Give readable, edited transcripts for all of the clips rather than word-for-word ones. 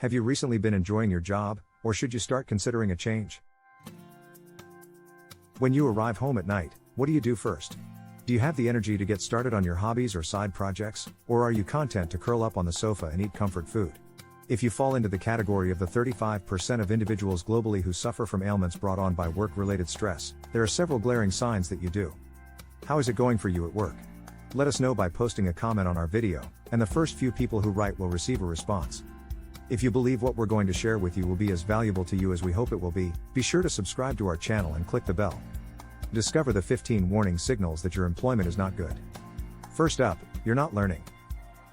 Have you recently been enjoying your job, or should you start considering a change? When you arrive home at night, what do you do first? Do you have the energy to get started on your hobbies or side projects, or are you content to curl up on the sofa and eat comfort food? If you fall into the category of the 35% of individuals globally who suffer from ailments brought on by work-related stress, there are several glaring signs that you do. How is it going for you at work? Let us know by posting a comment on our video, and the first few people who write will receive a response. If you believe what we're going to share with you will be as valuable to you as we hope it will be sure to subscribe to our channel and click the bell. Discover the 15 warning signals that your employment is not good. First up, you're not learning.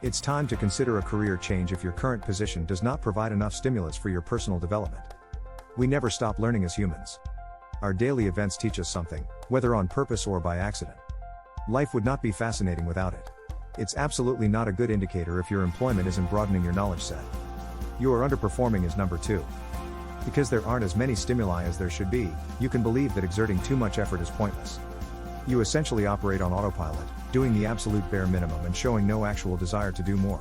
It's time to consider a career change if your current position does not provide enough stimulus for your personal development. We never stop learning as humans. Our daily events teach us something, whether on purpose or by accident. Life would not be fascinating without it. It's absolutely not a good indicator if your employment isn't broadening your knowledge set. You are underperforming is number 2. Because there aren't as many stimuli as there should be, you can believe that exerting too much effort is pointless. You essentially operate on autopilot, doing the absolute bare minimum and showing no actual desire to do more.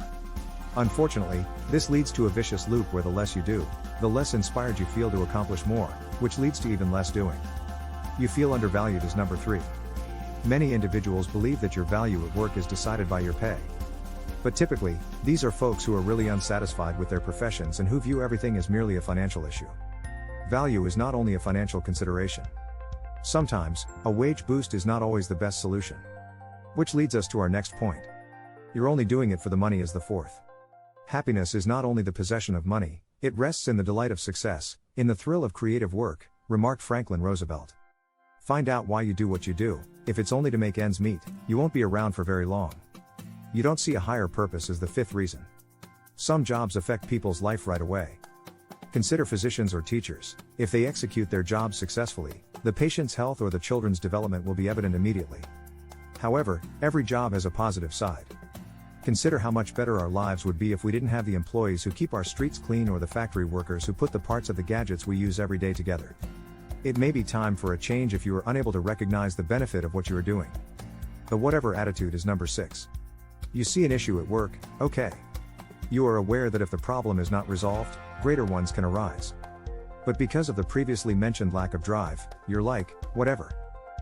Unfortunately, this leads to a vicious loop where the less you do, the less inspired you feel to accomplish more, which leads to even less doing. You feel undervalued is number 3. Many individuals believe that your value at work is decided by your pay. But typically, these are folks who are really unsatisfied with their professions and who view everything as merely a financial issue. Value is not only a financial consideration. Sometimes, a wage boost is not always the best solution. Which leads us to our next point. You're only doing it for the money is the 4th. Happiness is not only the possession of money, it rests in the delight of success, in the thrill of creative work, remarked Franklin Roosevelt. Find out why you do what you do. If it's only to make ends meet, you won't be around for very long. You don't see a higher purpose as the 5th reason. Some jobs affect people's life right away. Consider physicians or teachers. If they execute their jobs successfully, the patient's health or the children's development will be evident immediately. However, every job has a positive side. Consider how much better our lives would be if we didn't have the employees who keep our streets clean or the factory workers who put the parts of the gadgets we use every day together. It may be time for a change if you are unable to recognize the benefit of what you are doing. The whatever attitude is number 6. You see an issue at work, okay. You are aware that if the problem is not resolved, greater ones can arise. But because of the previously mentioned lack of drive, you're like, whatever.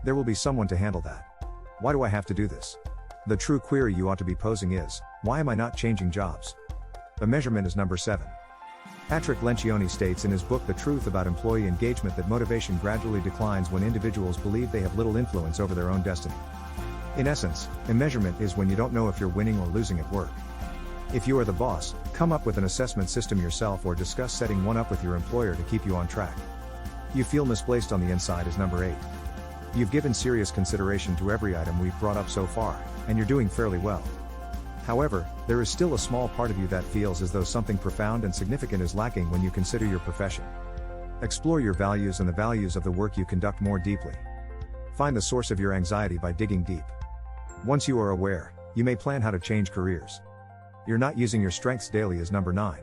There will be someone to handle that. Why do I have to do this? The true query you ought to be posing is, why am I not changing jobs? The measurement is number 7. Patrick Lencioni states in his book The Truth About Employee Engagement that motivation gradually declines when individuals believe they have little influence over their own destiny. In essence, immeasurement is when you don't know if you're winning or losing at work. If you are the boss, come up with an assessment system yourself or discuss setting one up with your employer to keep you on track. You feel misplaced on the inside is number 8. You've given serious consideration to every item we've brought up so far, and you're doing fairly well. However, there is still a small part of you that feels as though something profound and significant is lacking when you consider your profession. Explore your values and the values of the work you conduct more deeply. Find the source of your anxiety by digging deep. Once you are aware, you may plan how to change careers. You're not using your strengths daily is number 9.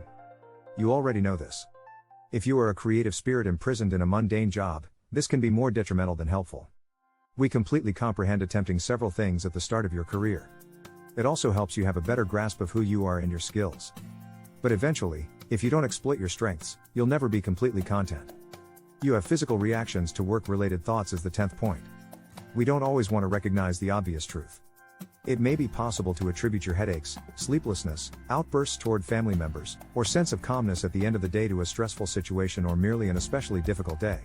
You already know this. If you are a creative spirit imprisoned in a mundane job, this can be more detrimental than helpful. We completely comprehend attempting several things at the start of your career. It also helps you have a better grasp of who you are and your skills. But eventually, if you don't exploit your strengths, you'll never be completely content. You have physical reactions to work-related thoughts as the 10th point. We don't always want to recognize the obvious truth. It may be possible to attribute your headaches, sleeplessness, outbursts toward family members, or sense of calmness at the end of the day to a stressful situation or merely an especially difficult day.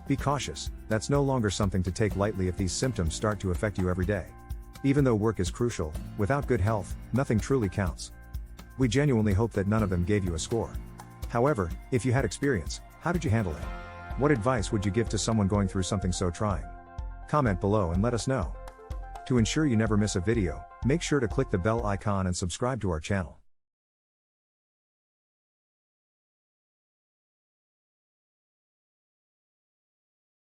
Be cautious, that's no longer something to take lightly if these symptoms start to affect you every day. Even though work is crucial, without good health, nothing truly counts. We genuinely hope that none of them gave you a score. However, if you had experience, how did you handle it? What advice would you give to someone going through something so trying? Comment below and let us know. To ensure you never miss a video, make sure to click the bell icon and subscribe to our channel.